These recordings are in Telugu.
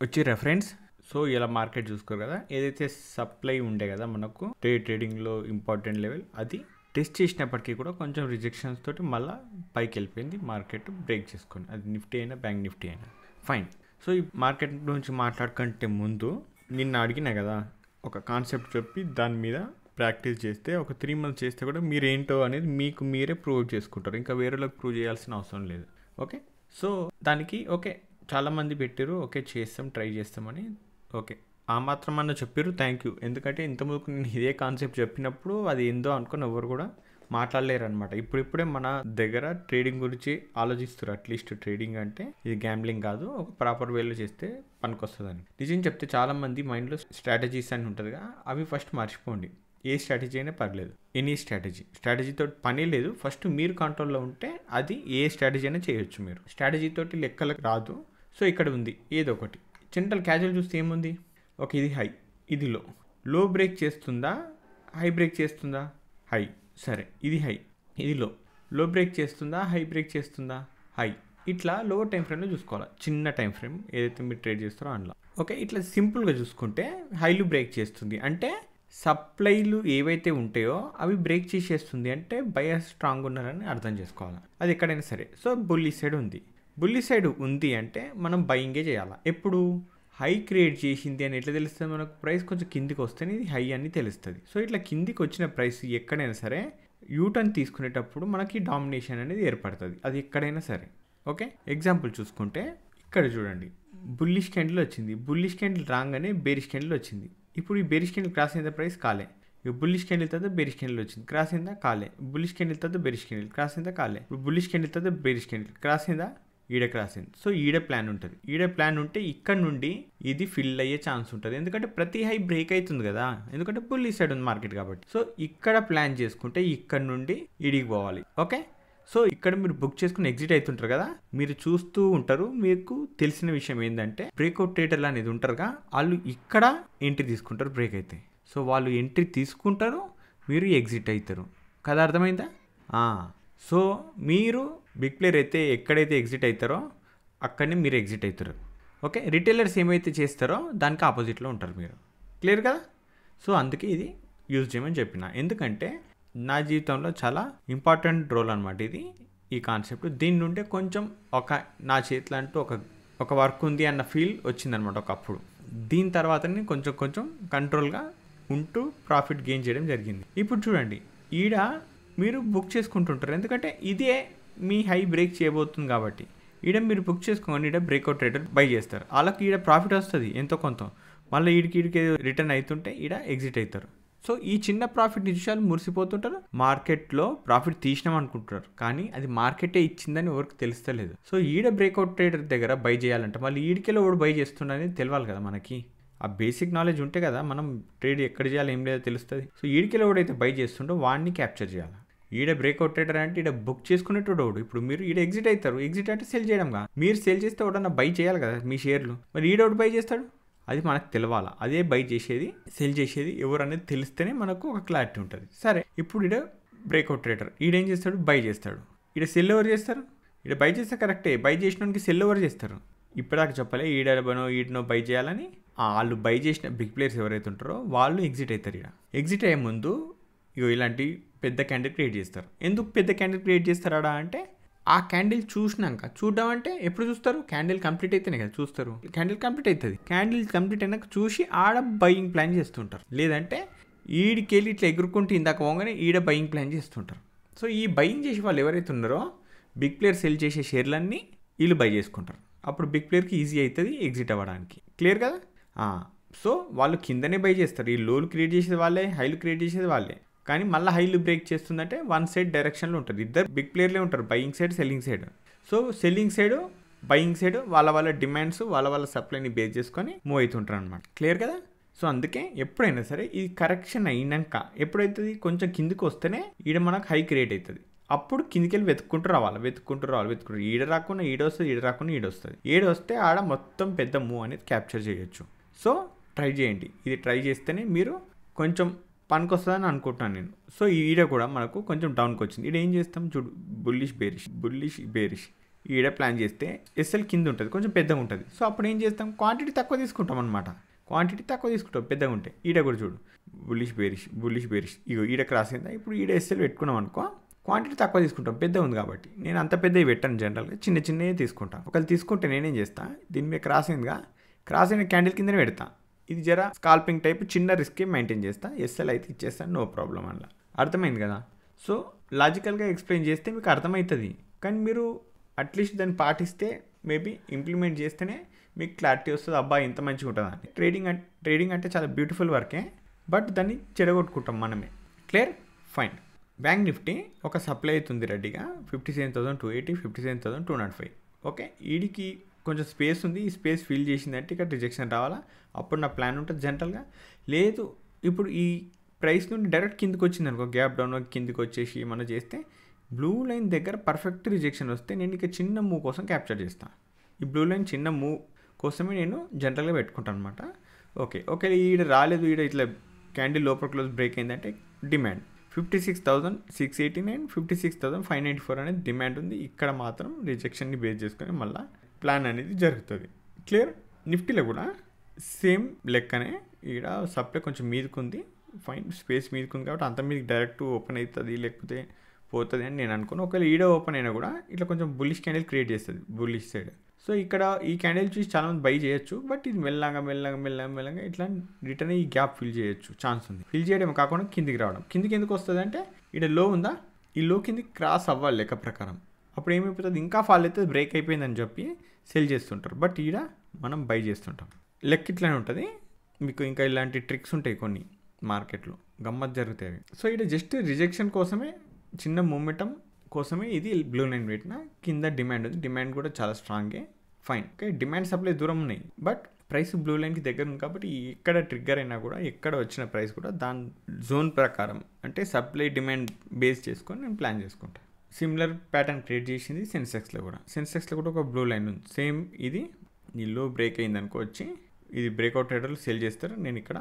వచ్చి రెఫరెన్స్. సో ఇలా మార్కెట్ చూసుకోరు కదా, ఏదైతే సప్లై ఉండే కదా మనకు ట్రేడింగ్లో ఇంపార్టెంట్ లెవెల్, అది టెస్ట్ చేసినప్పటికీ కూడా కొంచెం రిజెక్షన్స్ తోటి మళ్ళీ పైకి వెళ్ళిపోయింది, మార్కెట్ బ్రేక్ చేసుకొని, అది నిఫ్టీ అయినా బ్యాంక్ నిఫ్టీ అయినా ఫైన్. సో ఈ మార్కెట్ గురించి మాట్లాడుకుంటే ముందు నిన్న అడిగినా కదా ఒక కాన్సెప్ట్ చెప్పి దాని మీద ప్రాక్టీస్ చేస్తే ఒక 3 months చేస్తే కూడా మీరేంటో అనేది మీకు మీరే ప్రూవ్ చేసుకుంటారు, ఇంకా వేరేలోకి ప్రూవ్ చేయాల్సిన అవసరం లేదు. ఓకే, సో దానికి ఓకే చాలామంది పెట్టారు, ఓకే చేస్తాం ట్రై చేస్తామని, ఓకే ఆ మాత్రం అన్న చెప్పారు, థ్యాంక్ యూ. ఎందుకంటే ఇంతకుముందు నేను ఇదే కాన్సెప్ట్ చెప్పినప్పుడు అది ఏందో అనుకుని ఎవరు కూడా మాట్లాడలేరు అనమాట. ఇప్పుడిప్పుడే మన దగ్గర ట్రేడింగ్ గురించి ఆలోచిస్తారు, అట్లీస్ట్ ట్రేడింగ్ అంటే ఇది గ్యాంబ్లింగ్ కాదు, ఒక ప్రాపర్ వేలో చేస్తే పనికొస్తుందని. నిజం చెప్తే చాలామంది మైండ్లో స్ట్రాటజీస్ అని ఉంటుందిగా, అవి ఫస్ట్ మర్చిపోండి. ఏ స్ట్రాటజీ అయినా పర్లేదు, ఎనీ స్ట్రాటజీతో పని లేదు, ఫస్ట్ మీరు కంట్రోల్లో ఉంటే అది ఏ స్ట్రాటజీ అయినా చేయొచ్చు. మీరు స్ట్రాటజీతోటి లెక్కలకు రాదు. సో ఇక్కడ ఉంది ఏదో ఒకటి జనరల్ క్యాజువల్ చూస్తే ఏముంది, ఓకే ఇది హై, ఇది లో బ్రేక్ చేస్తుందా, హై బ్రేక్ చేస్తుందా, హై, సరే ఇది హై, ఇది లో బ్రేక్ చేస్తుందా, హై బ్రేక్ చేస్తుందా, హై. ఇట్లా లోవర్ టైం ఫ్రేమ్లో చూసుకోవాలి, చిన్న టైం ఫ్రేమ్ ఏదైతే మీరు ట్రేడ్ చేస్తారో అందులో. ఓకే ఇట్లా సింపుల్గా చూసుకుంటే హైలు బ్రేక్ చేస్తుంది అంటే సప్లైలు ఏవైతే ఉంటాయో అవి బ్రేక్ చేసేస్తుంది అంటే బయర్ స్ట్రాంగ్ ఉన్నారని అర్థం చేసుకోవాలి, అది ఎక్కడైనా సరే. సో బుల్లి సైడ్ ఉంది అంటే మనం బయింగే చేయాలి. ఎప్పుడు హై క్రియేట్ చేసింది అని ఎట్లా తెలుస్తుంది మనకు, ప్రైస్ కొంచెం కిందికి వస్తేనే ఇది హై అని తెలుస్తుంది. సో ఇట్లా కిందికి వచ్చిన ప్రైస్ ఎక్కడైనా సరే యూటర్న్ తీసుకునేటప్పుడు మనకి డామినేషన్ అనేది ఏర్పడుతుంది, అది ఎక్కడైనా సరే. ఓకే ఎగ్జాంపుల్ చూసుకుంటే ఇక్కడ చూడండి, బుల్లిష్ క్యాండిల్ వచ్చింది, బుల్లిష్ క్యాండిల్ రాగానే బేరిష్ క్యాండిల్ వచ్చింది. ఇప్పుడు ఈ బేరిష్ క్యాండిల్ క్రాస్ అయిందా, ప్రైస్ కాలే. ఇక బుల్లిష్ క్యాండిల్ తర్వాత బేరిష్ క్యాండిల్ వచ్చింది, క్రాస్ అయిందా, కాలే. బుల్లిష్ క్యాండిల్ తర్వాత బేరిష్ క్యాండిల్ క్రాస్ అయిందా, కాలే. ఇప్పుడు బుల్లిష్ క్యాండిల్ తర్వాత బేరిష్ క్యాండిల్ క్రాస్ అయిందా, ఈడ క్రాస్ అయింది. సో ఈడ ప్లాన్ ఉంటుంది, ఈడ ప్లాన్ ఉంటే ఇక్కడ నుండి ఇది ఫిల్ అయ్యే ఛాన్స్ ఉంటుంది, ఎందుకంటే ప్రతి హై బ్రేక్ అవుతుంది కదా, ఎందుకంటే బుల్లి సైడ్ ఉంది మార్కెట్ కాబట్టి. సో ఇక్కడ ప్లాన్ చేసుకుంటే ఇక్కడ నుండి ఈడికి పోవాలి. ఓకే సో ఇక్కడ మీరు బుక్ చేసుకుని ఎగ్జిట్ అవుతుంటారు కదా, మీరు చూస్తూ ఉంటారు. మీకు తెలిసిన విషయం ఏంటంటే బ్రేక్అవుట్ ట్రేడర్లు అనేది ఉంటారుగా, వాళ్ళు ఇక్కడ ఎంట్రీ తీసుకుంటారు బ్రేక్ అయితే. సో వాళ్ళు ఎంట్రీ తీసుకుంటారు, మీరు ఎగ్జిట్ అవుతారు కదా, అర్థమైందా? సో మీరు బిగ్ ప్లేయర్ అయితే ఎక్కడైతే ఎగ్జిట్ అవుతారో అక్కడనే మీరు ఎగ్జిట్ అవుతారు. ఓకే రిటైలర్స్ ఏమైతే చేస్తారో దానికి ఆపోజిట్లో ఉంటారు మీరు. క్లియర్ కదా? సో అందుకే ఇది యూజ్ చేయమని చెప్పిన, ఎందుకంటే నా జీవితంలో చాలా ఇంపార్టెంట్ రోల్ అనమాట ఇది, ఈ కాన్సెప్ట్. దీని నుండే కొంచెం నా చేతిలో అంటూ ఒక వర్క్ ఉంది అన్న ఫీల్ వచ్చిందనమాట ఒకప్పుడు. దీని తర్వాతనే కొంచెం కంట్రోల్గా ఉంటూ ప్రాఫిట్ గెయిన్ చేయడం జరిగింది. ఇప్పుడు చూడండి, ఈడ మీరు బుక్ చేసుకుంటుంటారు, ఎందుకంటే ఇదే మీ హై బ్రేక్ చేయబోతుంది కాబట్టి. ఈడ మీరు బుక్ చేసుకోండి, ఈడ బ్రేక్అవుట్ ట్రేడర్ బై చేస్తారు, వాళ్ళకి ఈడ ప్రాఫిట్ వస్తుంది ఎంతో కొంత, మళ్ళీ ఈడికి రిటర్న్ అవుతుంటే ఈడ ఎగ్జిట్ అవుతారు. సో ఈ చిన్న ప్రాఫిట్ నిమిషాలు మురిసిపోతుంటారు, మార్కెట్లో ప్రాఫిట్ తీసినాం అనుకుంటారు, కానీ అది మార్కెటే ఇచ్చిందని ఎవరికి తెలుస్తలేదు. సో ఈడ బ్రేక్అవుట్ ట్రేడర్ దగ్గర బై చేయాలంటే మళ్ళీ ఈడికెళ్ళి ఓడి బై చేస్తుండని తెలియాలి కదా మనకి. ఆ బేసిక్ నాలెడ్జ్ ఉంటే కదా మనం ట్రేడ్ ఎక్కడ చేయాలి ఏం లేదో తెలుస్తుంది. సో ఈడికెళ్ళి ఓడైతే బై చేస్తుండో వాడిని క్యాప్చర్ చేయాలి. ఈడ బ్రేక్అవుట్ ట్రేడర్ అంటే ఈడ బుక్ చేసుకునేటోడు. ఇప్పుడు మీరు ఈడ ఎగ్జిట్ అవుతారు, ఎగ్జిట్ అంటే సెల్ చేయడంగా, మీరు సెల్ చేస్తే ఒకటన్నా బై చేయాలి కదా మీ షేర్లు, మరి ఈడోడు బై చేస్తాడు, అది మనకు తెలవాలి. అదే బై చేసేది సెల్ చేసేది ఎవరు అనేది తెలిస్తేనే మనకు ఒక క్లారిటీ ఉంటుంది. సరే ఇప్పుడు ఈడ బ్రేక్అవుట్ ట్రేడర్ ఈడేం చేస్తాడు, బై చేస్తాడు. ఈడ సెల్ ఎవరు చేస్తారు, ఈడ బై చేస్తే కరెక్టే, బై చేసినానికి సెల్ ఎవరు చేస్తారు, ఇప్పటిదాకా చెప్పలే ఈడనో బై చేయాలని. వాళ్ళు బై చేసిన బిగ్ ప్లేయర్స్ ఎవరైతే ఉంటారో వాళ్ళు ఎగ్జిట్ అవుతారు. ఈడ ఎగ్జిట్ అయ్యే ముందు ఇలాంటి పెద్ద క్యాండిల్ క్రియేట్ చేస్తారు. ఎందుకు పెద్ద క్యాండిల్ క్రియేట్ చేస్తారా అంటే, ఆ క్యాండిల్ చూడడం అంటే ఎప్పుడు చూస్తారు, క్యాండిల్ కంప్లీట్ అయితేనే కదా చూస్తారు. క్యాండిల్ కంప్లీట్ అవుతుంది, క్యాండిల్ కంప్లీట్ అయినాక చూసి ఆడ బయింగ్ ప్లాన్ చేస్తుంటారు, లేదంటే ఈడికెళ్ళి ఇట్లా ఎగురుకుంటూ ఇందాక పోగానే ఈడ బయింగ్ ప్లాన్ చేస్తుంటారు. సో ఈ బయింగ్ చేసే వాళ్ళు ఎవరైతే ఉన్నారో బిగ్ ప్లేయర్ సెల్ చేసే షేర్లన్నీ వీళ్ళు బై చేసుకుంటారు. అప్పుడు బిగ్ ప్లేయర్కి ఈజీ అవుతుంది ఎగ్జిట్ అవ్వడానికి. క్లియర్ కదా? సో వాళ్ళు కిందనే బై చేస్తారు, ఈ లోలు క్రియేట్ చేసేది వాళ్ళే, హైలు క్రియేట్ చేసేది వాళ్ళే, కానీ మళ్ళీ హైలు బ్రేక్ చేస్తుందంటే వన్ సైడ్ డైరెక్షన్లో ఉంటుంది. ఇద్దరు బిగ్ ప్లేయర్లే ఉంటారు, buying side selling side. So selling side buying side వాళ్ళ డిమాండ్స్ వాళ్ళ సప్లైని బేస్ చేసుకొని మూవ్ అవుతుంటారు అనమాట. క్లియర్ కదా? సో అందుకే ఎప్పుడైనా సరే ఈ కరెక్షన్ అయినాక ఎప్పుడైతుంది కొంచెం కిందికి వస్తేనే ఈడ మనకు హై క్రియేట్ అవుతుంది. అప్పుడు కిందికి వెళ్ళి వెతుక్కుంటూ రావాలి. ఈడ రాకుండా ఈడొస్తుంది, ఈడ రాకుండా ఈడొస్తుంది. ఈడొస్తే ఆడ మొత్తం పెద్ద మూవ్ అనేది క్యాప్చర్ చేయొచ్చు. సో ట్రై చేయండి, ఇది ట్రై చేస్తేనే మీరు కొంచెం పనికి వస్తుందని అనుకుంటున్నాను నేను. సో ఈడ కూడా మనకు కొంచెం డౌన్కి వచ్చింది. ఈడ ఏం చేస్తాం చూడు, బుల్లిష్ బేరిష్ ఈడ ప్లాన్ చేస్తే ఎస్ఎల్ కింద ఉంటుంది, కొంచెం పెద్దగా ఉంటుంది. సో అప్పుడు ఏం చేస్తాం, క్వాంటిటీ తక్కువ తీసుకుంటాం అనమాట. క్వాంటిటీ తక్కువ తీసుకుంటాం, పెద్దగా ఉంటాయి. ఈడ కూడా చూడు బుల్లిష్ బేరిష్ ఇగో ఈడ క్రాస్ అయిందా. ఇప్పుడు ఈడ ఎస్ఎల్ పెట్టుకున్నాం అనుకో, క్వాంటిటీ తక్కువ తీసుకుంటాం, పెద్ద ఉంది కాబట్టి. నేను అంత పెద్దవి పెట్టాను, జనరల్గా చిన్నవి తీసుకుంటాను. ఒకవేళ తీసుకుంటే నేనేం చేస్తా, దీని మీద క్రాస్ అయిందిగా, క్రాస్ అయిన క్యాండిల్ కిందనే పెడతా. ఇది జర స్కాల్పింగ్ టైప్ చిన్న రిస్కే మెయింటైన్ చేస్తా. ఎస్ఎల్ అయితే ఇచ్చేస్తాను, నో ప్రాబ్లం. అలా అర్థమైంది కదా. సో లాజికల్గా ఎక్స్ప్లెయిన్ చేస్తే మీకు అర్థమవుతుంది. కానీ మీరు అట్లీస్ట్ దాన్ని పాటిస్తే, మేబీ ఇంప్లిమెంట్ చేస్తేనే మీకు క్లారిటీ వస్తుంది, అబ్బా ఇంత మంచిగా ఉంటుంది అని. ట్రేడింగ్ అంటే చాలా బ్యూటిఫుల్ వర్కే, బట్ దాన్ని చెడగొట్టుకుంటాం మనమే. Clear, fine. బ్యాంక్ నిఫ్టీ ఒక సప్లై అవుతుంది రెడీగా 57,280, 57,205. ఓకే, వీడికి కొంచెం స్పేస్ ఉంది. ఈ స్పేస్ ఫిల్ చేసిందంటే ఇక్కడ రిజెక్షన్ రావాలా, అప్పుడు నా ప్లాన్ ఉంటుంది జనరల్గా. లేదు ఇప్పుడు ఈ ప్రైస్ నుండి డైరెక్ట్ కిందికి వచ్చింది అనుకో, గ్యాప్ డౌన్ కిందికి వచ్చేసి మనం చేస్తే బ్లూ లైన్ దగ్గర పర్ఫెక్ట్ రిజెక్షన్ వస్తే నేను ఇక చిన్న మూవ్ కోసం క్యాప్చర్ చేస్తాను. ఈ బ్లూ లైన్ చిన్న మూవ్ కోసమే నేను జనరల్గా పెట్టుకుంటాను అనమాట. ఓకే ఈడ రాలేదు, ఈడ ఇట్లా క్యాండిల్ లోపల క్లోజ్ బ్రేక్ అయిందంటే డిమాండ్ 56,689, 56,594 అనేది డిమాండ్ ఉంది. ఇక్కడ మాత్రం రిజెక్షన్ని బేస్ చేసుకొని మళ్ళీ ప్లాన్ అనేది జరుగుతుంది. క్లియర్. నిఫ్టీలో కూడా సేమ్ లెక్కనే, ఈడ సప్లై కొంచెం మీదకుంది, ఫైన్ స్పేస్ మీదకుంది కాబట్టి అంత మీదకి డైరెక్ట్ ఓపెన్ అవుతుంది లేకపోతే పోతుంది అని నేను అనుకున్నాను. ఒకవేళ ఈడ ఓపెన్ అయినా కూడా ఇట్లా కొంచెం బుల్లిష్ క్యాండిల్ క్రియేట్ చేస్తుంది, బుల్లిష్ సైడ్. సో ఇక్కడ ఈ క్యాండిల్ చూసి చాలామంది బై చేయొచ్చు, బట్ ఇది మెల్లగా ఇట్లా రిటర్న్ ఈ గ్యాప్ ఫిల్ చేయొచ్చు, ఛాన్స్ ఉంది. ఫిల్ చేయడం కాకుండా కిందికి రావడం. కిందికి ఎందుకు వస్తుంది అంటే ఇక్కడ లో ఉందా, ఈ లో కిందికి క్రాస్ అవ్వాలి లెక్క ప్రకారం. అప్పుడు ఏమైపోతుంది, ఇంకా ఫాల్ అవుతుంది, బ్రేక్ అయిపోయిందని చెప్పి సెల్ చేస్తుంటారు, బట్ ఈడ మనం బై చేస్తుంటాం. లెక్క ఇట్లానే ఉంటుంది. మీకు ఇంకా ఇలాంటి ట్రిక్స్ ఉంటాయి కొన్ని మార్కెట్లో, గమ్మత్ జరుగుతాయి. సో ఇక్కడ జస్ట్ రిజెక్షన్ కోసమే, చిన్న మూమెంటం కోసమే ఇది బ్లూ లైన్ పెట్టిన. కింద డిమాండ్ ఉంది, డిమాండ్ కూడా చాలా స్ట్రాంగే, ఫైన్. ఓకే, డిమాండ్ సప్లై దూరం ఉన్నాయి, బట్ ప్రైస్ బ్లూ లైన్కి దగ్గర ఉంది కాబట్టి ఎక్కడ ట్రిగ్గర్ అయినా కూడా, ఎక్కడ వచ్చిన ప్రైస్ కూడా దాని జోన్ ప్రకారం అంటే సప్లై డిమాండ్ బేస్ చేసుకొని నేను ప్లాన్ చేసుకుంటాను. సిమిలర్ ప్యాటర్న్ క్రియేట్ చేసింది సెన్సెక్స్లో కూడా ఒక బ్లూ లైన్ ఉంది సేమ్. ఇది ఈ లో బ్రేక్ అయింది అనుకో, వచ్చి ఇది బ్రేక్అవుట్ ట్రేడర్లు సెల్ చేస్తారు, నేను ఇక్కడ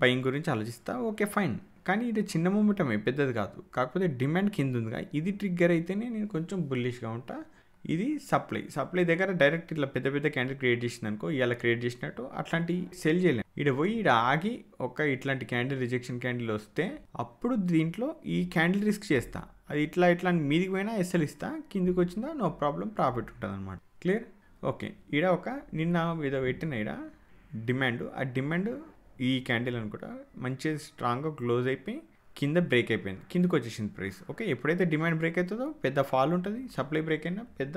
బయింగ్ గురించి ఆలోచిస్తా. ఓకే ఫైన్, కానీ ఇది చిన్న మూమెంటమే, పెద్దది కాదు. కాకపోతే డిమాండ్ కింద ఉందిగా, ఇది ట్రిగ్గర్ అయితేనే నేను కొంచెం బుల్లిష్గా ఉంటా. ఇది సప్లై దగ్గర డైరెక్ట్ ఇట్లా పెద్ద క్యాండిల్ క్రియేట్ చేసింది అనుకో, ఇలా క్రియేట్ చేసినట్టు అట్లాంటి సెల్ చేయలేము. ఇక్కడ పోయి ఇక్కడ ఆగి ఒక ఇట్లాంటి క్యాండిల్ రిజెక్షన్ క్యాండిల్ వస్తే అప్పుడు దీంట్లో ఈ క్యాండిల్ రిస్క్ చేస్తా. అది ఇట్లా మీదికి పోయినా ఎస్ఎల్ ఇస్తా, కిందికి వచ్చిందా నో ప్రాబ్లం, ప్రాఫిట్ ఉంటుంది అనమాట. క్లియర్. ఓకే, ఇక్కడ ఒక నిన్న ఏదో పెట్టిన ఇక్కడ డిమాండ్, ఆ డిమాండ్ ఈ క్యాండిల్ అనుకుంటా మంచిగా స్ట్రాంగ్గా క్లోజ్ అయిపోయి కింద బ్రేక్ అయిపోయింది, కిందకి వచ్చేసింది ప్రైస్. ఓకే, ఎప్పుడైతే డిమాండ్ బ్రేక్ అవుతుందో పెద్ద ఫాల్ ఉంటుంది, సప్లై బ్రేక్ అయినా పెద్ద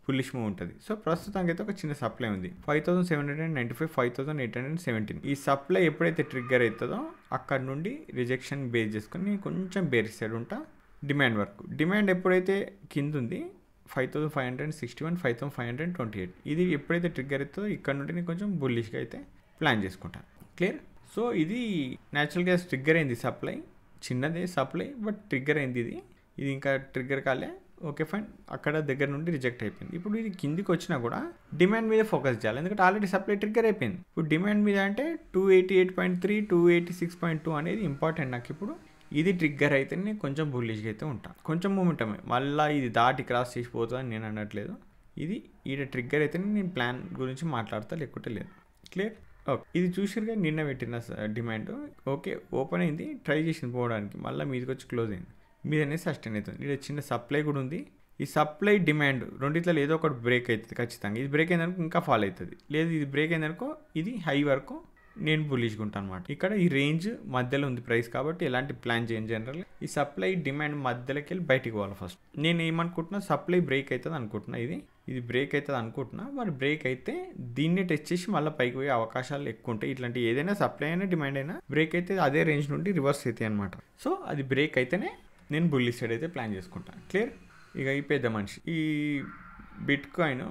పుల్లిష్ మూవ్ ఉంటుంది. సో ప్రస్తుతానికి అయితే ఒక చిన్న సప్లై ఉంది 5,795, 5,817. ఈ సప్లై ఎప్పుడైతే ట్రిగ్గర్ అవుతుందో అక్కడ నుండి రిజెక్షన్ బేస్ చేసుకొని నేను కొంచెం బేరిష్ సైడ్ ఉంటా డిమాండ్ వరకు. డిమాండ్ ఎప్పుడైతే కింద ఉంది 5,561, 5,528, ఇది ఎప్పుడైతే ట్రిగ్గర్ అవుతుందో ఇక్కడ నుండి నేను కొంచెం బుల్లిష్గా అయితే ప్లాన్ చేసుకుంటాను. క్లియర్. సో ఇది న్యాచురల్గా ట్రిగ్గర్ అయింది సప్లై, చిన్నదే సప్లై బట్ ట్రిగ్గర్ అయింది. ఇది ఇంకా ట్రిగ్గర్ కాలే. ఓకే ఫైన్, అక్కడ దగ్గర నుండి రిజెక్ట్ అయిపోయింది. ఇప్పుడు ఇది కిందికి వచ్చినా కూడా డిమాండ్ మీద ఫోకస్ చేయాలి, ఎందుకంటే ఆల్రెడీ సప్లై ట్రిగ్గర్ అయిపోయింది. ఇప్పుడు డిమాండ్ మీద అంటే 288.3, 286.2 అనేది ఇంపార్టెంట్ నాకు. ఇప్పుడు ఇది ట్రిగ్గర్ అయితేనే కొంచెం బుల్లిష్గా అయితే ఉంటాను, కొంచెం మూమెంటమే. మళ్ళీ ఇది దాటి క్రాస్ చేసిపోతుందని నేను అనట్లేదు. ఇది ఈడ ట్రిగ్గర్ అయితేనే నేను ప్లాన్ గురించి మాట్లాడతా, లేకుంటే లేదు. క్లియర్. ఓకే, ఇది చూసిరుగా నిన్న పెట్టిన డిమాండ్. ఓకే, ఓపెన్ అయింది, ట్రై చేసింది పోవడానికి, మళ్ళీ మీదకి వచ్చి క్లోజ్ అయింది, మీదనే సస్టైన్ అవుతుంది. ఇక్కడ చిన్న సప్లై కూడా ఉంది. ఈ సప్లై డిమాండ్ రెండిట్లో ఏదో ఒకటి బ్రేక్ అవుతుంది ఖచ్చితంగా. ఇది బ్రేక్ అయిందనుకో ఇంకా ఫాల్ అవుతుంది, లేదు ఇది బ్రేక్ అయిందనుకో ఇది హై వరకు నేను బుల్లిష్గా ఉంటాను అనమాట. ఇక్కడ ఈ రేంజ్ మధ్యలో ఉంది ప్రైస్ కాబట్టి ఎలాంటి ప్లాన్ చేయండి. జనరల్గా ఈ సప్లై డిమాండ్ మధ్యలోకి వెళ్ళి బయటికి పోవాలి ఫస్ట్. నేను ఏమనుకుంటున్నా, సప్లై బ్రేక్ అవుతుంది అనుకుంటున్నా, ఇది బ్రేక్ అవుతుంది అనుకుంటున్నా. మరి బ్రేక్ అయితే దీన్ని టెస్ట్ చేసి మళ్ళీ పైకి పోయే అవకాశాలు ఎక్కువ ఉంటాయి. ఇట్లాంటి ఏదైనా సప్లై అయినా డిమాండ్ అయినా బ్రేక్ అయితే అదే రేంజ్ నుండి రివర్స్ అవుతాయి అనమాట. సో అది బ్రేక్ అయితేనే నేను బుల్లిష్ సైడ్ అయితే ప్లాన్ చేసుకుంటాను. క్లియర్. ఇక ఈ పెద్ద మనిషి ఈ బిట్ కాయిన్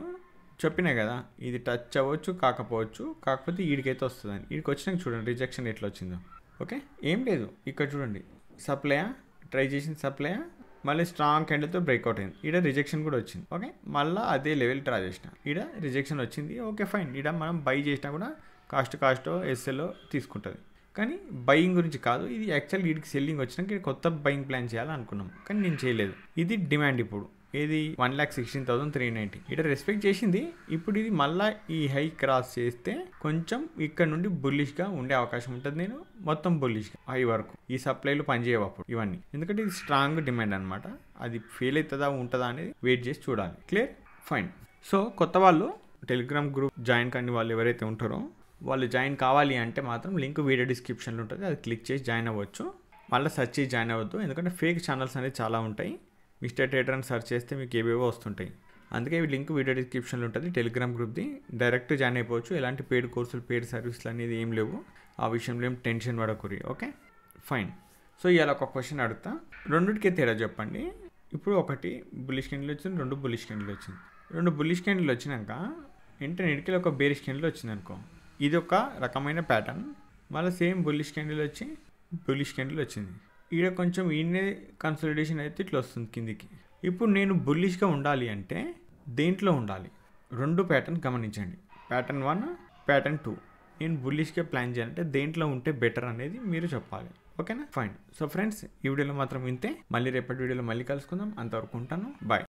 చెప్పినా కదా, ఇది టచ్ అవ్వచ్చు కాకపోవచ్చు, కాకపోతే వీడికైతే వస్తుందని. వీడికి వచ్చినాక చూడండి రిజెక్షన్ ఎట్లా వచ్చిందో. ఓకే, ఏం లేదు, ఇక్కడ చూడండి సప్లయా, ట్రై చేసిన సప్లయా, మళ్ళీ స్ట్రాంగ్ క్యాండిల్తో బ్రేక్అవుట్ అయింది. ఈడ రిజెక్షన్ కూడా వచ్చింది. ఓకే, మళ్ళీ అదే లెవెల్ ట్రై చేసిన, ఈడ రిజెక్షన్ వచ్చింది. ఓకే ఫైన్, ఈడ మనం బై చేసినా కూడా కాస్టో ఎస్ఎల్లో తీసుకుంటుంది. కానీ బయింగ్ గురించి కాదు, ఇది యాక్చువల్ వీడికి సెల్లింగ్ వచ్చినాక కొత్త బయింగ్ ప్లాన్ చేయాలనుకున్నాం, కానీ నేను చేయలేదు. ఇది డిమాండ్. ఇప్పుడు ఏది 1,16,390 ఇక్కడ రెస్పెక్ట్ చేసింది. ఇప్పుడు ఇది మళ్ళీ ఈ హై క్రాస్ చేస్తే కొంచెం ఇక్కడ నుండి బుల్లిష్గా ఉండే అవకాశం ఉంటుంది. నేను మొత్తం బుల్లిష్గా హై వరకు ఈ సప్లైలు పనిచేయవు అప్పుడు ఇవన్నీ, ఎందుకంటే ఇది స్ట్రాంగ్ డిమాండ్ అనమాట. అది ఫెయిల్ అవుతుందా ఉంటుందా అనేది వెయిట్ చేసి చూడాలి. Clear, fine. సో కొత్త వాళ్ళు టెలిగ్రామ్ గ్రూప్ జాయిన్ కానీ వాళ్ళు ఎవరైతే ఉంటారో వాళ్ళు జాయిన్ కావాలి అంటే మాత్రం లింక్ వీడియో డిస్క్రిప్షన్లో ఉంటుంది, అది క్లిక్ చేసి జాయిన్ అవ్వచ్చు. మళ్ళీ సెర్చ్ చేసి జాయిన్ అవ్వద్దు, ఎందుకంటే ఫేక్ ఛానల్స్ అనేది చాలా ఉంటాయి. మిస్టర్ ట్రేడర్ అని సెర్చ్ చేస్తే మీకు ఏవేవో వస్తుంటాయి. అందుకే లింక్ వీడియో డిస్క్రిప్షన్లో ఉంటుంది టెలిగ్రామ్ గ్రూప్ది, డైరెక్ట్ జాయిన్ అయిపోవచ్చు. ఎలాంటి పెయిడ్ కోర్సులు పెయిడ్ సర్వీసులు అనేది ఏం లేవు, ఆ విషయంలో ఏం టెన్షన్ పడకూరి. Okay, fine. సో ఇవాళ ఒక క్వశ్చన్ అడుగుతా, రెండుటికే తేడా చెప్పండి. ఇప్పుడు ఒకటి బుల్లిష్ క్యాండిల్ వచ్చింది, 2 బుల్లిష్ క్యాండిల్ వచ్చింది. 2 బుల్లిష్ క్యాండిల్ వచ్చినాక వెంటనే ఇటుకలు ఒక బేరిష్ క్యాండిల్ వచ్చింది అనుకో, ఇది ఒక రకమైన ప్యాటర్న్. మళ్ళీ సేమ్ బుల్లిష్ క్యాండిల్ వచ్చి బుల్లిష్ క్యాండిల్ వచ్చింది. ఈడ కొంచెం ఈయనే కన్సల్టేషన్ అయితే ఇట్లా వస్తుంది కిందికి. ఇప్పుడు నేను బుల్లిష్గా ఉండాలి అంటే దేంట్లో ఉండాలి? 2 ప్యాటర్న్ గమనించండి, ప్యాటర్న్ 1, ప్యాటర్న్ 2. నేను బుల్లిష్గా ప్లాన్ చేయాలంటే దేంట్లో ఉంటే బెటర్ అనేది మీరు చెప్పాలి. ఓకేనా, ఫైన్. సో ఫ్రెండ్స్, ఈ వీడియోలో మాత్రం ఇంతే. మళ్ళీ రేపటి వీడియోలో మళ్ళీ కలుసుకుందాం. అంతవరకు ఉంటాను, బాయ్.